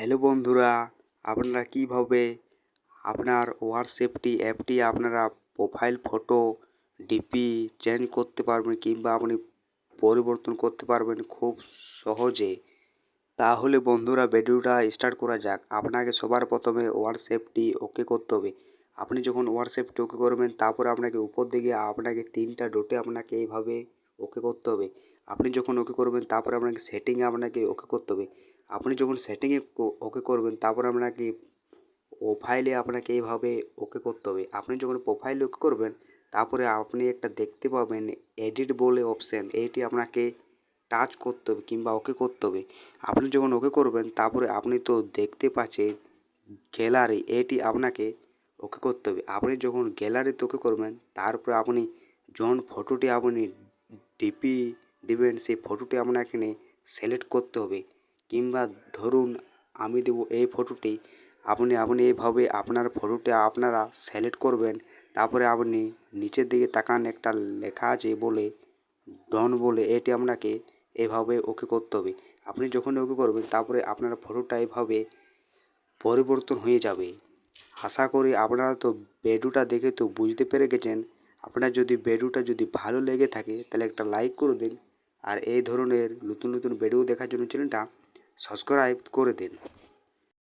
Hello বন্ধুরা, আপনারা কিভাবে আপনার হোয়াটসঅ্যাপটি অ্যাপটি আপনারা প্রোফাইল ফটো ডিপি চেঞ্জ করতে পারবেন কিংবা আপনি পরিবর্তন করতে পারবেন খুব সহজে। তাহলে বন্ধুরা ভিডিওটা স্টার্ট করা যাক। আপনাকে সবার প্রথমে হোয়াটসঅ্যাপটি ওকে করতে হবে। আপনি যখন হোয়াটসঅ্যাপটি ওকে করবেন তারপরে আপনাকে উপর দিকে আপনাকে 3টা ডটে আপনাকে এইভাবে ওকে করতে হবে। আপনি যখন ওকে করবেন তারপরে আপনাকে সেটিংয়ে আপনাকে ওকে করতে হবে। আপনি যখন সেটিংয়ে ওকে করবেন তারপরে আপনাকে প্রোফাইলে আপনাকে এইভাবে ওকে করতে হবে। আপনি যখন প্রোফাইলে ওকে করবেন তারপরে আপনি একটা দেখতে পাবেন এডিট বলে অপশান, এইটি আপনাকে টাচ করতে হবে কিংবা ওকে করতে হবে। আপনি যখন ওকে করবেন তারপরে আপনি তো দেখতে পাচ্ছেন গ্যালারি, এটি আপনাকে ওকে করতে হবে। আপনি যখন গ্যালারিতে ওকে করবেন তারপরে আপনি যখন ফটোটি আপনি ডিপি দিবেন সেই ফটোটি আপনাকে এখানে সিলেক্ট করতে হবে। কিংবা ধরুন আমি দেবো এই ফটোটি, আপনি এইভাবে আপনার ফটোটি আপনারা সিলেক্ট করবেন। তারপরে আপনি নিচের দিকে তাকান, একটা লেখা আছে বলে ডন বলে, এটি আপনাকে এভাবে ওকে করতে হবে। আপনি যখন ওকে করবেন তারপরে আপনার ফটোটা এভাবে পরিবর্তন হয়ে যাবে। আশা করি আপনারা তো ভিডিওটা দেখে তো বুঝতে পেরে গেছেন। আপনার যদি ভিডিওটা যদি ভালো লেগে থাকে তাহলে একটা লাইক করে দিন, আর এই ধরনের নতুন নতুন ভিডিও দেখার জন্য চ্যানেলটা সাবস্ক্রাইব করে দিন।